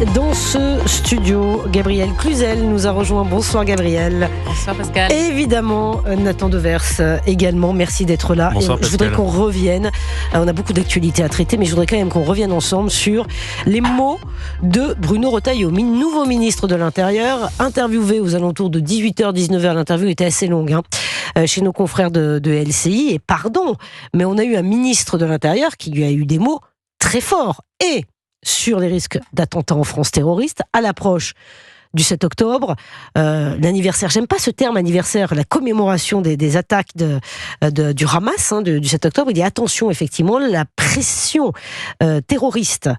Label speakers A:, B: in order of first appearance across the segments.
A: dans ce studio. Gabriel Cluzel nous a rejoint. Bonsoir Gabriel.
B: Bonsoir Pascal.
A: Évidemment, Nathan Devers également. Merci d'être là.
C: Bonsoir,
A: je voudrais qu'on revienne. On a beaucoup d'actualités à traiter, mais je voudrais quand même qu'on revienne ensemble sur les mots de Bruno Retailleau, nouveau ministre de l'Intérieur, interviewé aux alentours de 18h, 19h. L'interview était assez longue chez nos confrères de LCI. Et pardon, mais on a eu un ministre de l'Intérieur qui lui a eu des mots très forts. Et sur les risques d'attentats en France terroristes, à l'approche du 7 octobre, l'anniversaire, j'aime pas ce terme anniversaire, la commémoration des attaques du Hamas, du 7 octobre, il dit attention, effectivement, la pression terroriste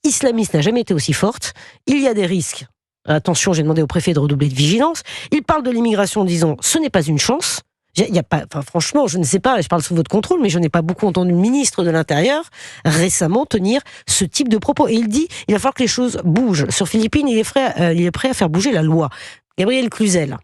A: islamiste n'a jamais été aussi forte, il y a des risques. Attention, j'ai demandé au préfet de redoubler de vigilance. Il parle de l'immigration en disant ce n'est pas une chance. Il y a pas, franchement, je ne sais pas, je parle sous votre contrôle, mais je n'ai pas beaucoup entendu le ministre de l'Intérieur récemment tenir ce type de propos. Et il dit, il va falloir que les choses bougent. Sur Philippines, il est prêt à faire bouger la loi. Gabriel Cluzel.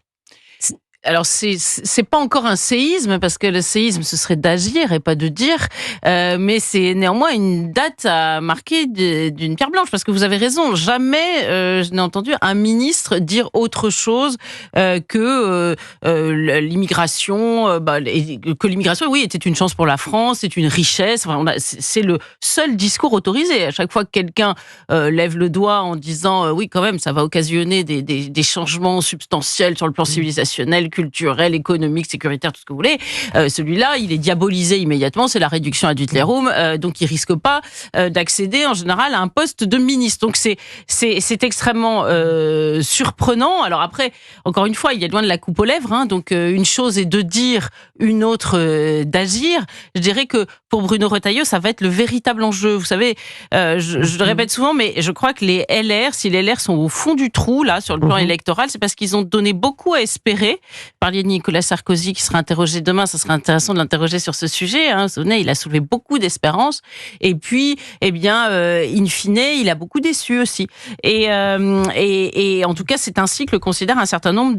B: Alors c'est pas encore un séisme, parce que le séisme ce serait d'agir et pas de dire, mais c'est néanmoins une date à marquer d'une pierre blanche, parce que vous avez raison, jamais je n'ai entendu un ministre dire autre chose que l'immigration, que l'immigration, oui, était une chance pour la France, c'est une richesse. Enfin, c'est le seul discours autorisé. À chaque fois que quelqu'un lève le doigt en disant oui, quand même, ça va occasionner des changements substantiels sur le plan civilisationnel, culturel, économique, sécuritaire, tout ce que vous voulez. Celui-là, il est diabolisé immédiatement. C'est la réduction ad utlerium. Donc, il risque pas d'accéder en général à un poste de ministre. Donc, c'est extrêmement surprenant. Alors après, encore une fois, il y a loin de la coupe aux lèvres. Donc, une chose est de dire, une autre d'agir. Je dirais que pour Bruno Retailleau, ça va être le véritable enjeu. Vous savez, je le répète souvent, mais je crois que les LR, si les LR sont au fond du trou là sur le plan électoral, c'est parce qu'ils ont donné beaucoup à espérer. Parliez de Nicolas Sarkozy qui sera interrogé demain, ça sera intéressant de l'interroger sur ce sujet. Vous savez, il a soulevé beaucoup d'espérances. Et puis, in fine, il a beaucoup déçu aussi. Et en tout cas, c'est ainsi que le considère un certain nombre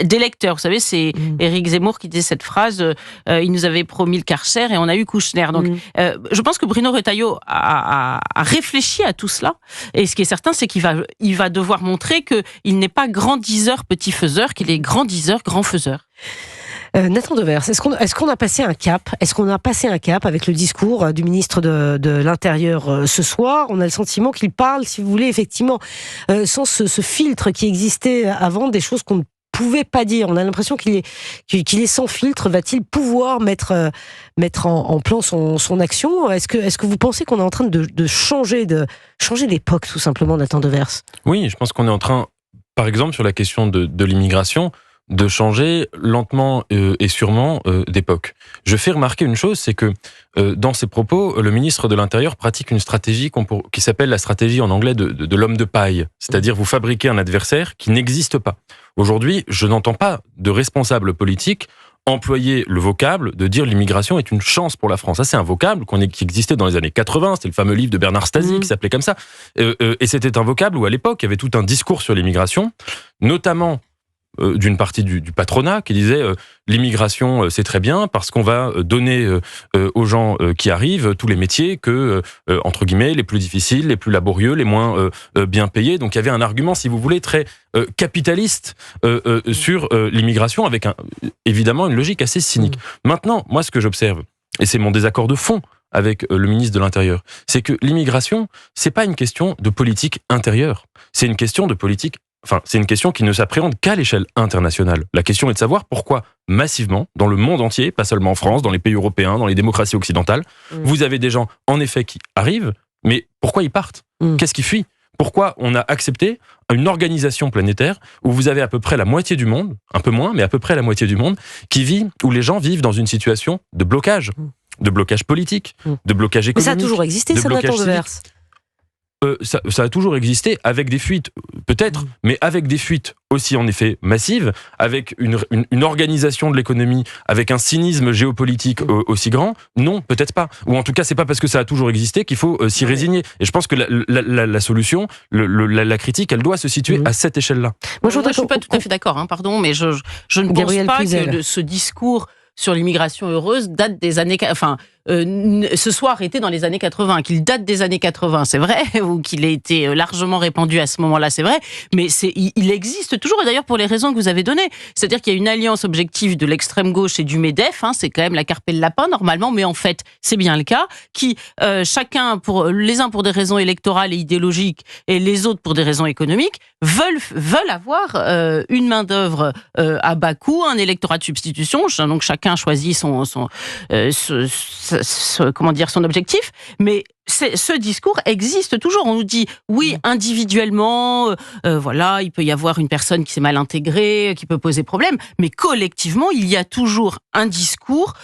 B: d'électeurs. Vous savez, c'est Éric Zemmour qui disait cette phrase il nous avait promis le Karcher et on a eu Kouchner. Donc, je pense que Bruno Retailleau a réfléchi à tout cela. Et ce qui est certain, c'est qu'il va devoir montrer qu'il n'est pas grand diseur, petit faiseur, qu'il est grand diseur, grand faiseur.
A: Nathan Devers, est-ce qu'on a passé un cap ? Est-ce qu'on a passé un cap avec le discours du ministre de l'Intérieur ce soir ? On a le sentiment qu'il parle, si vous voulez, effectivement, sans ce filtre qui existait avant, des choses qu'on ne pouvait pas dire. On a l'impression qu'il est sans filtre. Va-t-il pouvoir mettre en plan son action ? Est-ce que vous pensez qu'on est en train de changer d'époque, tout simplement, Nathan Devers ?
C: Oui, je pense qu'on est en train, par exemple, sur la question de l'immigration, de changer lentement et sûrement d'époque. Je fais remarquer une chose, c'est que dans ses propos, le ministre de l'Intérieur pratique une stratégie qui s'appelle la stratégie en anglais de l'homme de paille. C'est-à-dire vous fabriquez un adversaire qui n'existe pas. Aujourd'hui, je n'entends pas de responsable politique employer le vocable de dire l'immigration est une chance pour la France. Ça, c'est un vocable qui existait dans les années 80, c'était le fameux livre de Bernard Stasi qui s'appelait comme ça. Et c'était un vocable où, à l'époque, il y avait tout un discours sur l'immigration, notamment d'une partie du patronat qui disait l'immigration c'est très bien parce qu'on va donner aux gens qui arrivent tous les métiers que entre guillemets les plus difficiles, les plus laborieux, les moins bien payés. Donc il y avait un argument, si vous voulez, très capitaliste sur l'immigration, avec évidemment une logique assez cynique. Maintenant, moi ce que j'observe, et c'est mon désaccord de fond avec le ministre de l'Intérieur, c'est que l'immigration, c'est pas une question de politique intérieure, c'est une question de politique. C'est une question qui ne s'appréhende qu'à l'échelle internationale. La question est de savoir pourquoi, massivement, dans le monde entier, pas seulement en France, dans les pays européens, dans les démocraties occidentales, vous avez des gens, en effet, qui arrivent, mais pourquoi ils partent ? Qu'est-ce qui fuit ? Pourquoi on a accepté une organisation planétaire où vous avez à peu près la moitié du monde, un peu moins, mais à peu près la moitié du monde, où les gens vivent dans une situation de blocage politique, de blocage économique.
A: Mais ça a toujours existé, ça, Nathan Devers ?
C: Ça a toujours existé, avec des fuites, peut-être, mais avec des fuites aussi, en effet, massives, avec une organisation de l'économie, avec un cynisme géopolitique aussi grand. Non, peut-être pas. Ou en tout cas, c'est pas parce que ça a toujours existé qu'il faut s'y résigner. Et je pense que la solution, la critique, elle doit se situer à cette échelle-là.
B: Moi, je suis pas tout à fait d'accord, pardon, mais je ne pense pas que ce discours sur l'immigration heureuse date des années... Enfin, se soit arrêté dans les années 80, qu'il date des années 80, c'est vrai, ou qu'il ait été largement répandu à ce moment-là, c'est vrai, mais il existe toujours, et d'ailleurs pour les raisons que vous avez données. C'est-à-dire qu'il y a une alliance objective de l'extrême gauche et du MEDEF, c'est quand même la carpe et le lapin normalement, mais en fait c'est bien le cas, qui chacun, les uns pour des raisons électorales et idéologiques, et les autres pour des raisons économiques, veulent avoir une main-d'œuvre à bas coût, un électorat de substitution, donc chacun choisit son objectif, mais ce discours existe toujours. On nous dit, oui, individuellement, il peut y avoir une personne qui s'est mal intégrée, qui peut poser problème, mais collectivement, il y a toujours un discours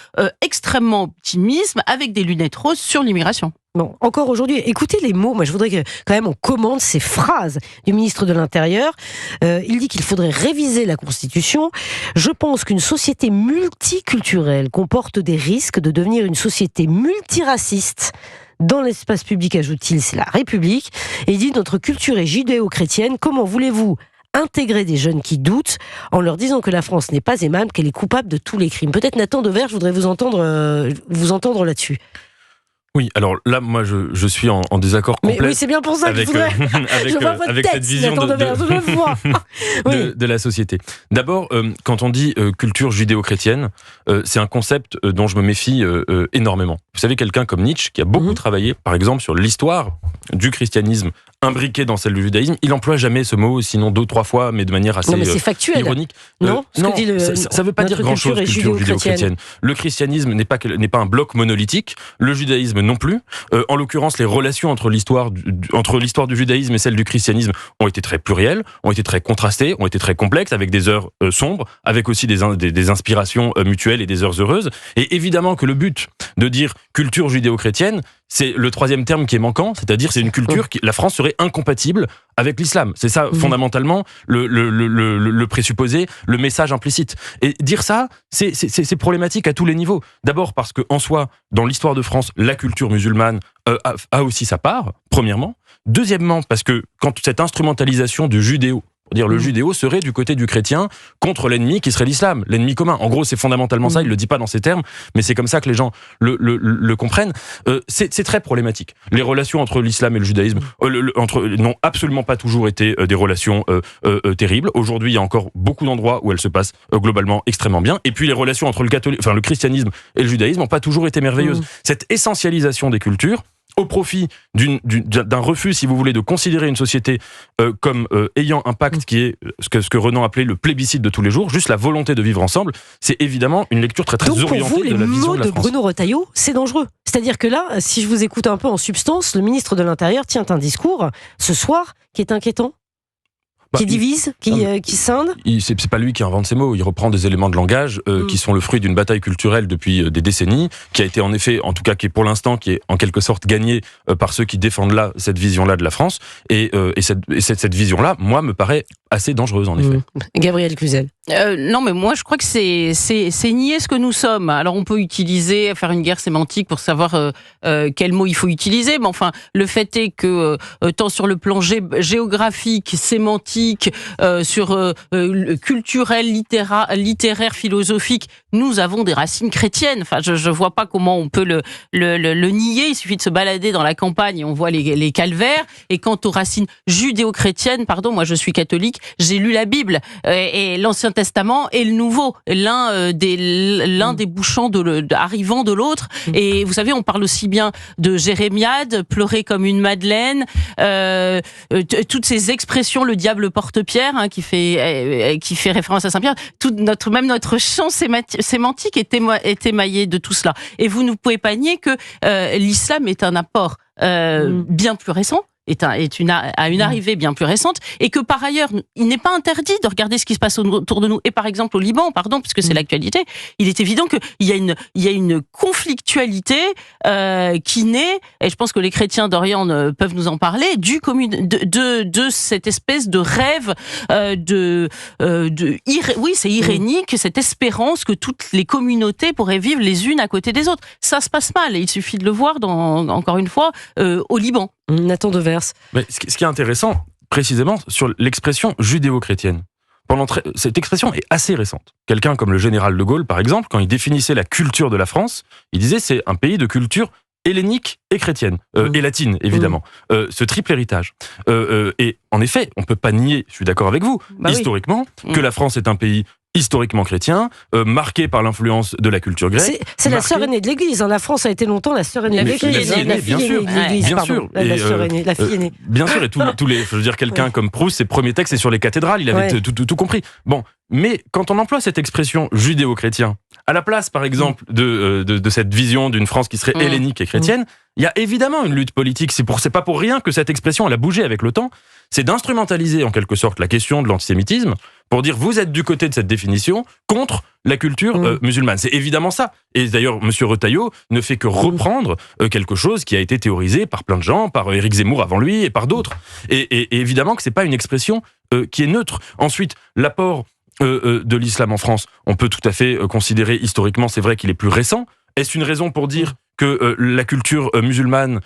B: extrêmement optimiste, avec des lunettes roses sur l'immigration.
A: Bon, encore aujourd'hui, écoutez les mots. Moi, je voudrais que, quand même, on commente ces phrases du ministre de l'Intérieur. Il dit qu'il faudrait réviser la Constitution. Je pense qu'une société multiculturelle comporte des risques de devenir une société multiraciste. Dans l'espace public, ajoute-t-il, c'est la République. Et il dit, notre culture est judéo-chrétienne. Comment voulez-vous intégrer des jeunes qui doutent en leur disant que la France n'est pas aimable, qu'elle est coupable de tous les crimes? Peut-être Nathan Devers, je voudrais vous entendre là-dessus.
C: Oui, alors là, moi, je suis en désaccord complet.
A: Mais oui, c'est bien pour ça que je voudrais.
C: avec cette vision de la société. D'abord, quand on dit culture judéo-chrétienne, c'est un concept dont je me méfie énormément. Vous savez, quelqu'un comme Nietzsche, qui a beaucoup travaillé, par exemple, sur l'histoire du christianisme imbriqué dans celle du judaïsme, il emploie jamais ce mot, sinon 2-3 fois, mais de manière assez ironique.
A: Non,
C: non, ça veut pas dire grand-chose, culture judéo-chrétienne. Le christianisme n'est pas un bloc monolithique, le judaïsme non plus. En l'occurrence, les relations entre l'histoire du judaïsme et celle du christianisme ont été très plurielles, ont été très contrastées, ont été très complexes, avec des heures sombres, avec aussi des inspirations mutuelles et des heures heureuses. Et évidemment que le but de dire culture judéo-chrétienne, c'est le troisième terme qui est manquant, c'est-à-dire c'est une culture la France serait incompatible avec l'islam. C'est ça, fondamentalement, le présupposé, le message implicite. Et dire ça, c'est problématique à tous les niveaux. D'abord parce que, en soi, dans l'histoire de France, la culture musulmane a aussi sa part, premièrement. Deuxièmement, parce que quand cette instrumentalisation du judéo, dire le judéo serait du côté du chrétien contre l'ennemi qui serait l'islam, l'ennemi commun. En gros, c'est fondamentalement ça, il le dit pas dans ces termes, mais c'est comme ça que les gens le comprennent. C'est très problématique. Les relations entre l'islam et le judaïsme n'ont absolument pas toujours été des relations terribles. Aujourd'hui, il y a encore beaucoup d'endroits où elles se passent globalement extrêmement bien. Et puis les relations entre le christianisme et le judaïsme n'ont pas toujours été merveilleuses. Cette essentialisation des cultures, au profit d'un refus, si vous voulez, de considérer une société comme ayant un pacte qui est ce que Renan appelait le plébiscite de tous les jours, juste la volonté de vivre ensemble, c'est évidemment une lecture très orientée
A: pour vous,
C: de la vision de la France.
A: les mots de Bruno Retailleau, c'est dangereux. C'est-à-dire que là, si je vous écoute un peu en substance, le ministre de l'Intérieur tient un discours ce soir qui est inquiétant. Qui divise, qui scinde.
C: C'est pas lui qui invente ces mots, il reprend des éléments de langage qui sont le fruit d'une bataille culturelle depuis des décennies, qui a été en effet, en tout cas qui est pour l'instant, qui est en quelque sorte gagnée par ceux qui défendent là cette vision-là de la France, et cette vision-là, moi, me paraît assez dangereuse en effet.
A: Gabriel Cluzel.
B: Non, mais moi je crois que c'est nier ce que nous sommes. Alors on peut faire une guerre sémantique pour savoir quel mot il faut utiliser, mais enfin le fait est que tant sur le plan géographique, sémantique, sur culturel, littéraire, philosophique, nous avons des racines chrétiennes. Enfin, je vois pas comment on peut le nier. Il suffit de se balader dans la campagne et on voit les calvaires. Et quant aux racines judéo-chrétiennes, pardon, moi je suis catholique, j'ai lu la Bible et l'Ancien Testament et le Nouveau, l'un des bouchons arrivant de l'autre. Et vous savez, on parle aussi bien de Jérémiade, pleurer comme une madeleine, toutes ces expressions, le diable porte-pierre, qui fait référence à Saint-Pierre. Même notre champ sémantique est émaillé de tout cela. Et vous ne pouvez pas nier que l'islam est un apport bien plus récent, à une arrivée bien plus récente, et que par ailleurs, il n'est pas interdit de regarder ce qui se passe autour de nous. Et par exemple au Liban, puisque c'est l'actualité, il est évident qu'il y a une conflictualité qui naît, et je pense que les chrétiens d'Orient peuvent nous en parler, de cette espèce de rêve c'est irénique, cette espérance que toutes les communautés pourraient vivre les unes à côté des autres. Ça se passe mal, et il suffit de le voir encore une fois, au Liban.
A: Nathan Devers.
C: Mais ce qui est intéressant, précisément, sur l'expression judéo-chrétienne. cette expression est assez récente. Quelqu'un comme le général de Gaulle, par exemple, quand il définissait la culture de la France, il disait c'est un pays de culture hellénique et chrétienne, et latine, évidemment. Ce triple héritage. Et en effet, on ne peut pas nier, je suis d'accord avec vous, historiquement, que la France est un pays historiquement chrétien, marqué par l'influence de la culture grecque.
A: C'est la sœur aînée de l'Église. La France a été longtemps la sœur aînée de l'Église.
C: La fille aînée de l'Église, bien sûr.
A: La fille aînée.
C: Bien sûr, et tous les, je veux dire, quelqu'un comme Proust, ses premiers textes, c'est sur les cathédrales, il avait tout compris. Bon, mais quand on emploie cette expression judéo-chrétien, à la place, par exemple, de cette vision d'une France qui serait hellénique et chrétienne, il y a évidemment une lutte politique. C'est pas pour rien que cette expression, elle a bougé avec le temps. C'est d'instrumentaliser, en quelque sorte, la question de l'antisémitisme pour dire vous êtes du côté de cette définition contre la culture musulmane. C'est évidemment ça. Et d'ailleurs, M. Retailleau ne fait que reprendre quelque chose qui a été théorisé par plein de gens, par Éric Zemmour avant lui et par d'autres. Et évidemment que c'est pas une expression qui est neutre. Ensuite, l'apport de l'islam en France, on peut tout à fait considérer historiquement, c'est vrai qu'il est plus récent. Est-ce une raison pour dire que la culture musulmane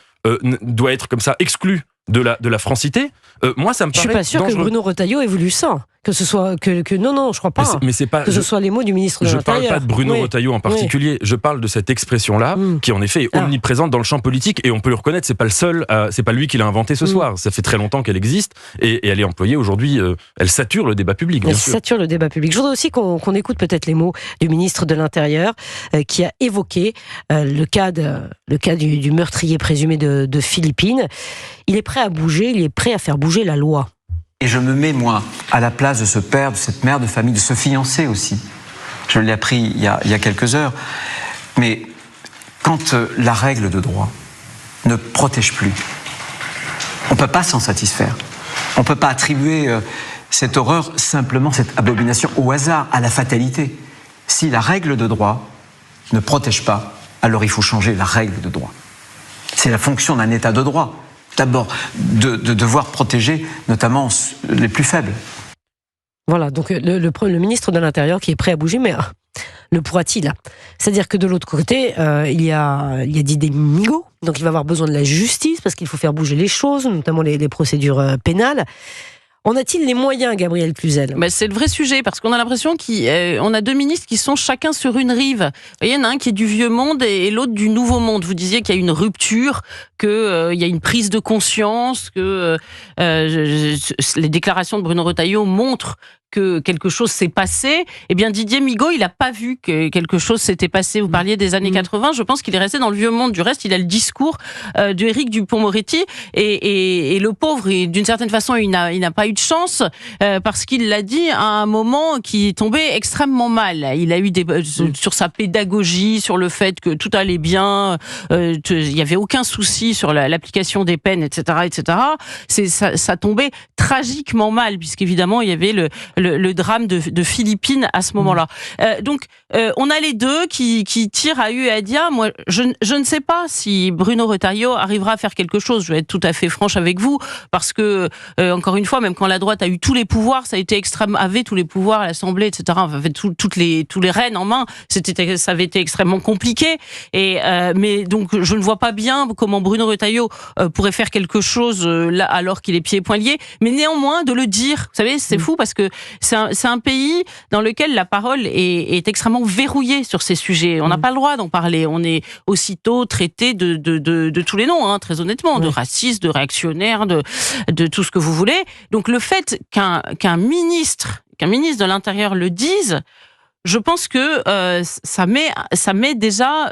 C: doit être comme ça exclue de la francité? Moi, ça me paraît dangereux.
A: Je suis pas sûr que Bruno Retailleau ait voulu ça. Que ce soit non, je crois pas.
C: Mais c'est pas
A: que ce soit les mots du ministre de l'Intérieur.
C: Je parle pas de Bruno Retailleau en particulier. Je parle de cette expression-là qui en effet est omniprésente dans le champ politique et on peut le reconnaître. C'est pas le seul. C'est pas lui qui l'a inventé ce soir. Ça fait très longtemps qu'elle existe et elle est employée aujourd'hui. Elle sature le débat public.
A: Elle sature le débat public. Je voudrais aussi qu'on écoute peut-être les mots du ministre de l'Intérieur qui a évoqué le cas du meurtrier présumé de Philippines. Il est prêt à bouger. Il est prêt à faire bouger la loi.
D: Et je me mets, moi, à la place de ce père, de cette mère de famille, de ce fiancé aussi. Je l'ai appris il y a quelques heures. Mais quand la règle de droit ne protège plus, on ne peut pas s'en satisfaire. On ne peut pas attribuer cette horreur, simplement cette abomination, au hasard, à la fatalité. Si la règle de droit ne protège pas, alors il faut changer la règle de droit. C'est la fonction d'un état de droit. D'abord, de devoir protéger notamment les plus faibles.
A: Voilà, donc le ministre de l'Intérieur qui est prêt à bouger, mais le pourra-t-il? C'est-à-dire que de l'autre côté, il y a Didier Migaud, donc il va avoir besoin de la justice, parce qu'il faut faire bouger les choses, notamment les procédures pénales. En a-t-il les moyens, Gabriel Cluzel?
B: C'est le vrai sujet, parce qu'on a l'impression qu'on a deux ministres qui sont chacun sur une rive. Il y en a un qui est du vieux monde et l'autre du nouveau monde. Vous disiez qu'il y a une rupture, qu'il y a une prise de conscience, que les déclarations de Bruno Retailleau montrent que quelque chose s'est passé. Eh bien, Didier Migaud, il n'a pas vu que quelque chose s'était passé. Vous parliez des années 80. Je pense qu'il est resté dans le vieux monde. Du reste, il a le discours de Éric Dupond-Moretti. Et le pauvre, d'une certaine façon, il n'a pas eu de chance parce qu'il l'a dit à un moment qui est tombé extrêmement mal. Il a eu sur sa pédagogie, sur le fait que tout allait bien, il n'y avait aucun souci sur l'application des peines, etc., etc. Ça tombait tragiquement mal, puisqu'évidemment, il y avait le drame de Philippines à ce moment-là. Donc, on a les deux qui tirent à hue et à dia. Moi, je ne sais pas si Bruno Retailleau arrivera à faire quelque chose. Je vais être tout à fait franche avec vous, parce que, encore une fois, même quand la droite a eu tous les pouvoirs, ça a été avait tous les pouvoirs à l'Assemblée, etc., avait tous les rênes en main, ça avait été extrêmement compliqué. Mais donc, je ne vois pas bien comment Bruno Retailleau pourrait faire quelque chose là, alors qu'il est pieds et poings liés. Mais néanmoins, de le dire, vous savez, c'est fou, parce que c'est un pays dans lequel la parole est extrêmement verrouillée sur ces sujets. On n'a pas le droit d'en parler. On est aussitôt traité de tous les noms, très honnêtement, de raciste, de réactionnaire, de tout ce que vous voulez. Donc le fait qu'un ministre de l'Intérieur le dise, je pense que ça met déjà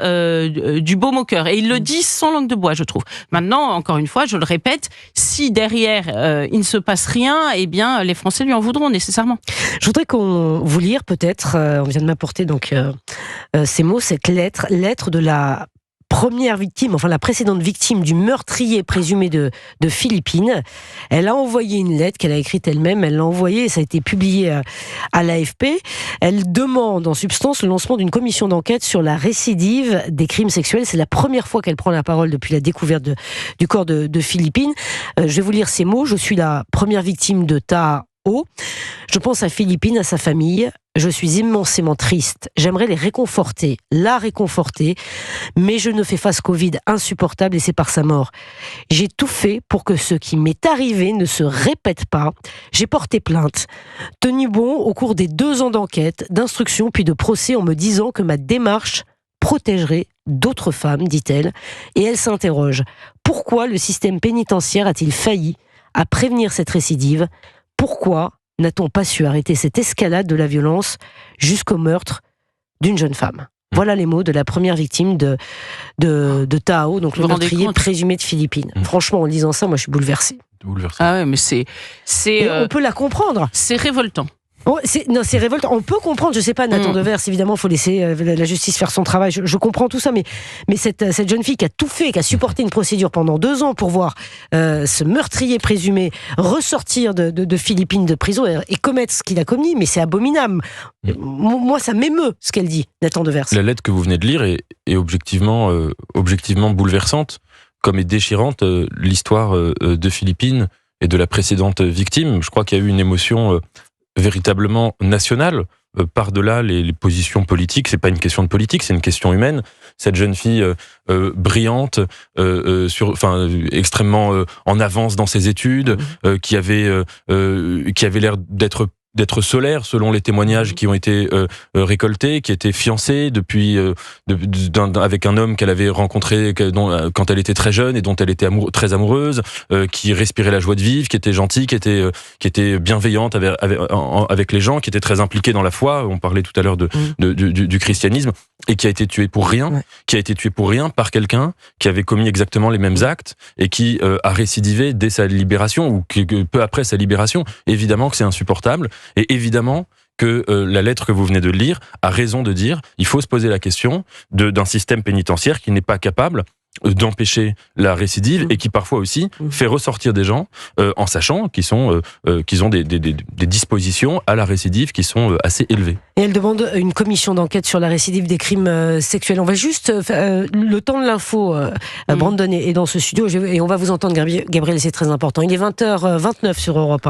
B: du baume au cœur. Et il le dit sans langue de bois, je trouve. Maintenant, encore une fois, je le répète, si derrière il ne se passe rien, eh bien, les Français lui en voudront nécessairement.
A: Je voudrais qu'on vous lire peut-être, on vient de m'apporter donc ces mots, cette lettre de la première victime, enfin la précédente victime du meurtrier présumé de Philippines. Elle a envoyé une lettre qu'elle a écrite elle-même, elle l'a envoyée et ça a été publié à l'AFP. Elle demande en substance le lancement d'une commission d'enquête sur la récidive des crimes sexuels. C'est la première fois qu'elle prend la parole depuis la découverte du corps de Philippines. Je vais vous lire ces mots. Je suis la première victime de ta haut. Je pense à Philippine, à sa famille. Je suis immensément triste. J'aimerais les réconforter, la réconforter, mais je ne fais face Covid insupportable et c'est par sa mort. J'ai tout fait pour que ce qui m'est arrivé ne se répète pas. J'ai porté plainte, tenu bon au cours des 2 ans d'enquête, d'instruction puis de procès en me disant que ma démarche protégerait d'autres femmes, dit-elle, et elle s'interroge. Pourquoi le système pénitentiaire a-t-il failli à prévenir cette récidive ? Pourquoi n'a-t-on pas su arrêter cette escalade de la violence jusqu'au meurtre d'une jeune femme ? Voilà les mots de la première victime de Tao, donc le meurtrier présumé de Philippines. Franchement, en lisant ça, moi je suis bouleversée.
B: Ah ouais, mais c'est
A: on peut la comprendre.
B: C'est révoltant.
A: Oh, c'est révoltant. On peut comprendre, je sais pas, Nathan Devers, évidemment, il faut laisser la justice faire son travail. Je comprends tout ça, mais cette jeune fille qui a tout fait, qui a supporté une procédure pendant 2 ans pour voir ce meurtrier présumé ressortir de Philippines de prison et commettre ce qu'il a commis, mais c'est abominable. Moi, ça m'émeut ce qu'elle dit, Nathan Devers.
C: La lettre que vous venez de lire est objectivement bouleversante, comme est déchirante l'histoire de Philippine et de la précédente victime. Je crois qu'il y a eu une émotion véritablement nationale, par-delà les positions politiques. C'est pas une question de politique, c'est une question humaine. Cette jeune fille brillante, extrêmement en avance dans ses études, qui avait l'air d'être solaire selon les témoignages qui ont été récoltés, qui était fiancée depuis avec un homme qu'elle avait rencontré quand elle était très jeune et dont elle était très amoureuse, qui respirait la joie de vivre, qui était gentil, qui était bienveillante avec les gens, qui était très impliquée dans la foi. On parlait tout à l'heure du christianisme, et qui a été tuée pour rien, par quelqu'un qui avait commis exactement les mêmes actes et qui a récidivé dès sa libération ou peu après sa libération. Évidemment que c'est insupportable. Et évidemment que la lettre que vous venez de lire a raison de dire il faut se poser la question d'un système pénitentiaire qui n'est pas capable d'empêcher la récidive et qui parfois aussi fait ressortir des gens en sachant qu'ils ont des dispositions à la récidive qui sont assez élevées.
A: Et elle demande une commission d'enquête sur la récidive des crimes sexuels. On va juste le temps de l'info, Brandon est dans ce studio et on va vous entendre, Gabriel, c'est très important. Il est 20h29 sur Europe 1.